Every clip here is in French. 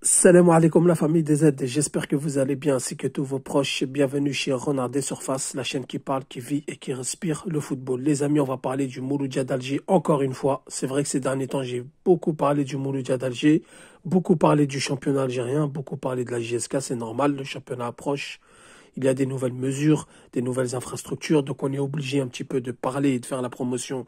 Salam alaikum la famille des Z, j'espère que vous allez bien ainsi que tous vos proches. Bienvenue chez Renard des Surfaces, la chaîne qui parle, qui vit et qui respire le football. Les amis, on va parler du Mouloudia d'Alger encore une fois. C'est vrai que ces derniers temps, j'ai beaucoup parlé du Mouloudia d'Alger, beaucoup parlé du championnat algérien, beaucoup parlé de la JSK, c'est normal, le championnat approche. Il y a des nouvelles mesures, des nouvelles infrastructures, donc on est obligé un petit peu de parler et de faire la promotion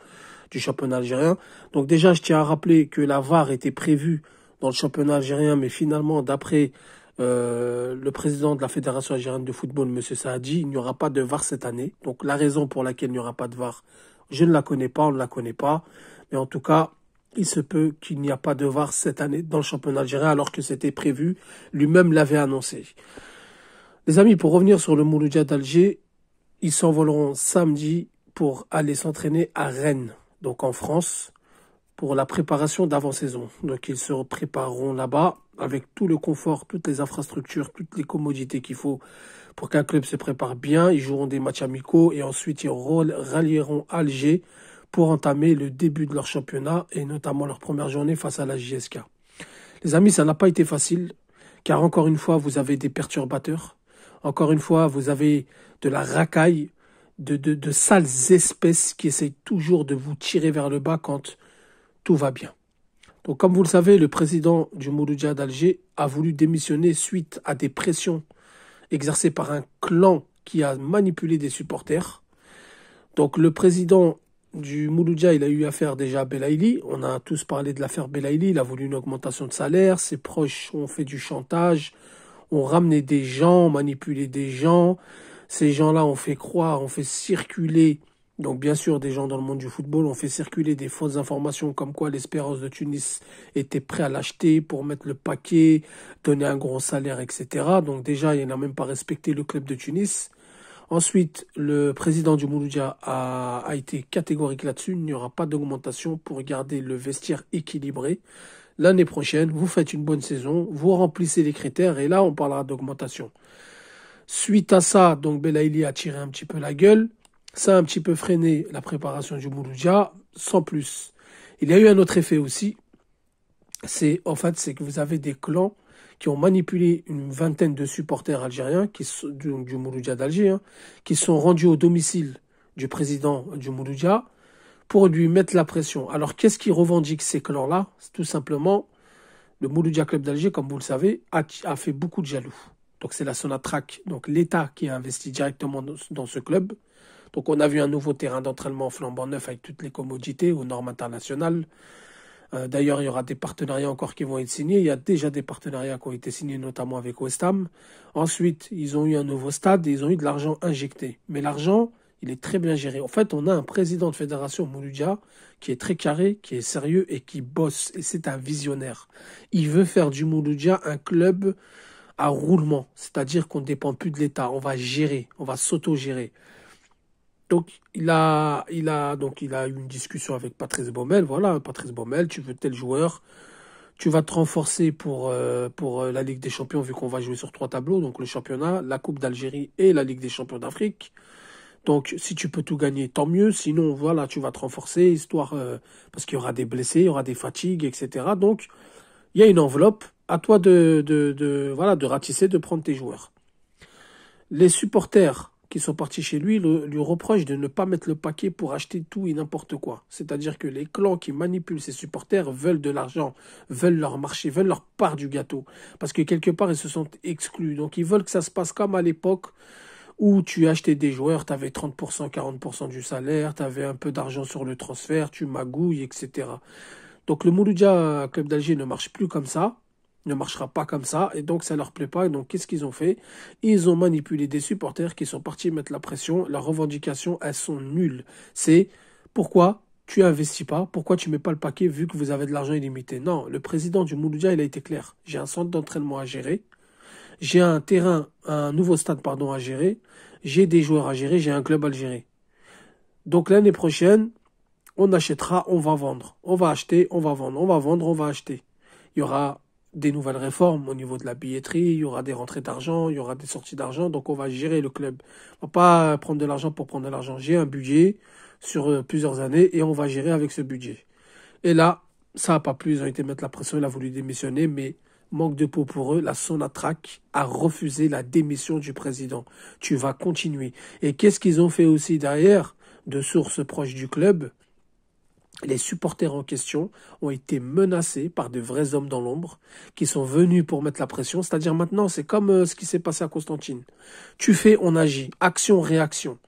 du championnat algérien. Donc déjà, je tiens à rappeler que la VAR était prévue dans le championnat algérien, mais finalement, d'après le président de la Fédération algérienne de football, M. Saadi, il n'y aura pas de VAR cette année. Donc la raison pour laquelle il n'y aura pas de VAR, je ne la connais pas, on ne la connaît pas. Mais en tout cas, il se peut qu'il n'y a pas de VAR cette année dans le championnat algérien, alors que c'était prévu. Lui-même l'avait annoncé. Les amis, pour revenir sur le Mouloudia d'Alger, ils s'envoleront samedi pour aller s'entraîner à Rennes, donc en France, pour la préparation d'avant-saison. Donc ils se prépareront là-bas avec tout le confort, toutes les infrastructures, toutes les commodités qu'il faut pour qu'un club se prépare bien. Ils joueront des matchs amicaux et ensuite ils rallieront Alger pour entamer le début de leur championnat et notamment leur première journée face à la JSK. Les amis, ça n'a pas été facile car encore une fois, vous avez des perturbateurs. Encore une fois, vous avez de la racaille, de sales espèces qui essayent toujours de vous tirer vers le bas quand tout va bien. Donc, comme vous le savez, le président du Mouloudia d'Alger a voulu démissionner suite à des pressions exercées par un clan qui a manipulé des supporters. Donc, le président du Mouloudia, il a eu affaire déjà à Belaïli. On a tous parlé de l'affaire Belaïli. Il a voulu une augmentation de salaire. Ses proches ont fait du chantage, ont ramené des gens, ont manipulé des gens. Ces gens-là ont fait croire, ont fait circuler. Donc bien sûr, des gens dans le monde du football ont fait circuler des fausses informations comme quoi l'Espérance de Tunis était prêt à l'acheter pour mettre le paquet, donner un gros salaire, etc. Donc déjà, il n'a même pas respecté le club de Tunis. Ensuite, le président du Mouloudia a été catégorique là-dessus. Il n'y aura pas d'augmentation pour garder le vestiaire équilibré. L'année prochaine, vous faites une bonne saison, vous remplissez les critères et là, on parlera d'augmentation. Suite à ça, donc Belaïli a tiré un petit peu la gueule. Ça a un petit peu freiné la préparation du Mouloudia, sans plus. Il y a eu un autre effet aussi. C'est que vous avez des clans qui ont manipulé une vingtaine de supporters algériens du Mouloudia d'Alger, qui sont rendus au domicile du président du Mouloudia pour lui mettre la pression. Alors, qu'est-ce qui revendique ces clans-là? C'est tout simplement, le Mouloudia Club d'Alger, comme vous le savez, a fait beaucoup de jaloux. Donc, c'est la Sonatrach, donc l'État qui a investi directement dans ce club. Donc, on a vu un nouveau terrain d'entraînement flambant neuf avec toutes les commodités aux normes internationales. D'ailleurs, il y aura des partenariats encore qui vont être signés. Il y a déjà des partenariats qui ont été signés, notamment avec West Ham. Ensuite, ils ont eu un nouveau stade et ils ont eu de l'argent injecté. Mais l'argent, il est très bien géré. En fait, on a un président de fédération Mouloudia qui est très carré, qui est sérieux et qui bosse. Et c'est un visionnaire. Il veut faire du Mouloudia un club à roulement. C'est-à-dire qu'on ne dépend plus de l'État. On va gérer, on va s'auto-gérer. Donc, il a eu une discussion avec Patrice Baumel. Voilà, Patrice Baumel, tu veux tel joueur, tu vas te renforcer pour la Ligue des Champions, vu qu'on va jouer sur 3 tableaux, donc le championnat, la Coupe d'Algérie et la Ligue des Champions d'Afrique. Donc, si tu peux tout gagner, tant mieux. Sinon, voilà, tu vas te renforcer, histoire parce qu'il y aura des blessés, il y aura des fatigues, etc. Donc, il y a une enveloppe. À toi de ratisser, de prendre tes joueurs. Les supporters qui sont partis chez lui lui reprochent de ne pas mettre le paquet pour acheter tout et n'importe quoi. C'est-à-dire que les clans qui manipulent ces supporters veulent de l'argent, veulent leur marché, veulent leur part du gâteau. Parce que quelque part, ils se sont exclus. Donc ils veulent que ça se passe comme à l'époque où tu achetais des joueurs, tu avais 30%, 40% du salaire, tu avais un peu d'argent sur le transfert, tu magouilles, etc. Donc le Mouloudia Club d'Alger ne marche plus comme ça. Ne marchera pas comme ça, et donc ça leur plaît pas. Et donc qu'est-ce qu'ils ont fait? Ils ont manipulé des supporters qui sont partis mettre la pression. Leurs revendications, elles sont nulles. C'est pourquoi tu investis pas, pourquoi tu mets pas le paquet vu que vous avez de l'argent illimité. Non, le président du Mouloudia, il a été clair. J'ai un centre d'entraînement à gérer, j'ai un nouveau stade à gérer, j'ai des joueurs à gérer, j'ai un club à gérer. Donc l'année prochaine, on achètera, on va vendre. On va acheter, on va vendre. On va vendre, on va acheter. Il y aura des nouvelles réformes au niveau de la billetterie, il y aura des rentrées d'argent, il y aura des sorties d'argent, donc on va gérer le club. On va pas prendre de l'argent pour prendre de l'argent. J'ai un budget sur plusieurs années et on va gérer avec ce budget. Et là, ça n'a pas plu, ils ont été mettre la pression, il a voulu démissionner, mais Manque de peau pour eux, la Sonatrach a refusé la démission du président. Tu vas continuer. Et qu'est-ce qu'ils ont fait aussi derrière? De sources proches du club, les supporters en question ont été menacés par de vrais hommes dans l'ombre qui sont venus pour mettre la pression. C'est-à-dire maintenant, c'est comme ce qui s'est passé à Constantine. Tu fais, on agit. Action-réaction.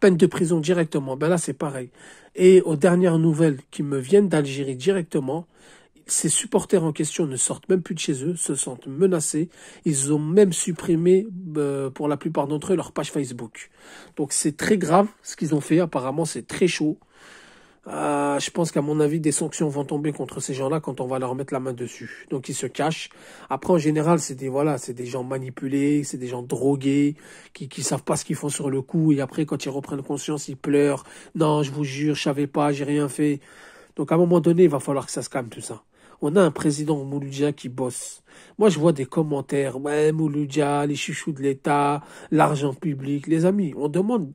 Peine de prison directement. Ben là, c'est pareil. Et aux dernières nouvelles qui me viennent d'Algérie directement, ces supporters en question ne sortent même plus de chez eux, se sentent menacés. Ils ont même supprimé, pour la plupart d'entre eux, leur page Facebook. Donc c'est très grave ce qu'ils ont fait. Apparemment, c'est très chaud. Je pense qu'à mon avis, des sanctions vont tomber contre ces gens-là quand on va leur mettre la main dessus. Donc ils se cachent. Après, en général, c'est des gens manipulés, c'est des gens drogués, qui savent pas ce qu'ils font sur le coup. Et après, quand ils reprennent conscience, ils pleurent. Non, je vous jure, je savais pas, j'ai rien fait. Donc à un moment donné, il va falloir que ça se calme tout ça. On a un président Mouloudia qui bosse. Moi, je vois des commentaires. Ouais, Mouloudia, les chouchous de l'État, l'argent public. Les amis, on demande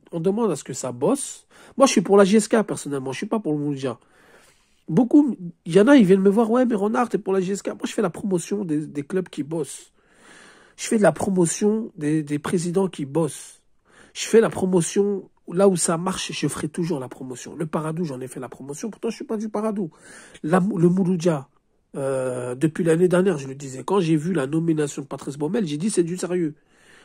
à ce que ça bosse. Moi, je suis pour la GSK, personnellement. Je suis pas pour le Mouloudia. Beaucoup, il y en a, ils viennent me voir. Ouais, mais Renard, t'es pour la GSK. Moi, je fais la promotion des clubs qui bossent. Je fais de la promotion des présidents qui bossent. Je fais la promotion, là où ça marche, je ferai toujours la promotion. Le Paradou, j'en ai fait la promotion. Pourtant, je suis pas du Paradou. Le Mouloudia. Depuis l'année dernière, je le disais, quand j'ai vu la nomination de Patrice Baumel, j'ai dit c'est du sérieux.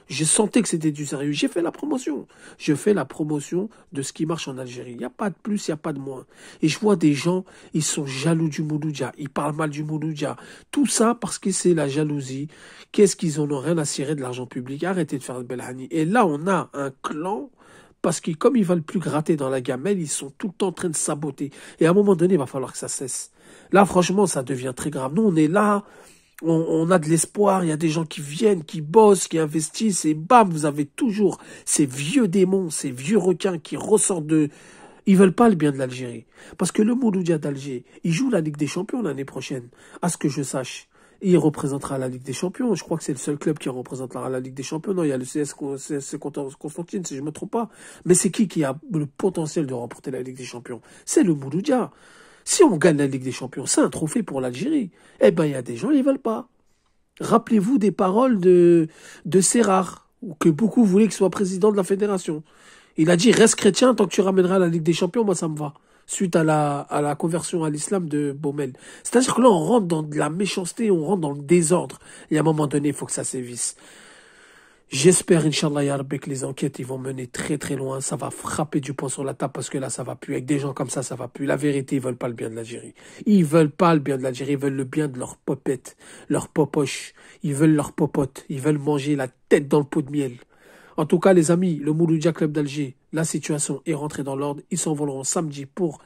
J'ai senti que c'était du sérieux. J'ai fait la promotion. Je fais la promotion de ce qui marche en Algérie. Il n'y a pas de plus, il n'y a pas de moins. Et je vois des gens, ils sont jaloux du Mouloudia. Ils parlent mal du Mouloudia. Tout ça parce que c'est la jalousie. Qu'est-ce qu'ils en ont rien à cirer de l'argent public? Arrêtez de faire le Belhani. Et là, on a un clan. Parce que comme ils veulent plus gratter dans la gamelle, ils sont tout le temps en train de saboter. Et à un moment donné, il va falloir que ça cesse. Là, franchement, ça devient très grave. Nous, on est là, on a de l'espoir, il y a des gens qui viennent, qui bossent, qui investissent, et bam, vous avez toujours ces vieux démons, ces vieux requins qui ressortent de... Ils veulent pas le bien de l'Algérie. Parce que le Mouloudia d'Alger, il joue la Ligue des Champions l'année prochaine, à ce que je sache. Et il représentera la Ligue des Champions. Je crois que c'est le seul club qui représentera la Ligue des Champions. Non, il y a le CS Constantine, si je me trompe pas. Mais c'est qui a le potentiel de remporter la Ligue des Champions? C'est le Mouloudia. Si on gagne la Ligue des Champions, c'est un trophée pour l'Algérie. Eh ben, il y a des gens, ils veulent pas. Rappelez-vous des paroles de Serrar, que beaucoup voulaient qu'il soit président de la fédération. Il a dit, reste chrétien tant que tu ramèneras la Ligue des Champions, moi ça me va. Suite à la conversion à l'islam de Baumel. C'est-à-dire que là, on rentre dans de la méchanceté, on rentre dans le désordre. Et à un moment donné, il faut que ça sévisse. J'espère, Inch'Allah, ya Rabbi, que les enquêtes, ils vont mener très très loin. Ça va frapper du poing sur la table parce que là, ça va plus. Avec des gens comme ça va plus. La vérité, ils veulent pas le bien de l'Algérie. Ils veulent pas le bien de l'Algérie. Ils veulent le bien de leur popette, leur popoche. Ils veulent leur popote. Ils veulent manger la tête dans le pot de miel. En tout cas, les amis, le Mouloudia Club d'Alger, la situation est rentrée dans l'ordre. Ils s'envoleront samedi pour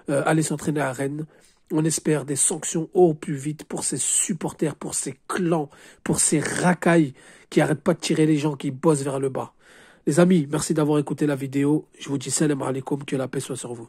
aller s'entraîner à Rennes. On espère des sanctions au plus vite pour ces supporters, pour ces clans, pour ces racailles qui arrêtent pas de tirer les gens, qui bossent vers le bas. Les amis, merci d'avoir écouté la vidéo. Je vous dis salam alaikum, que la paix soit sur vous.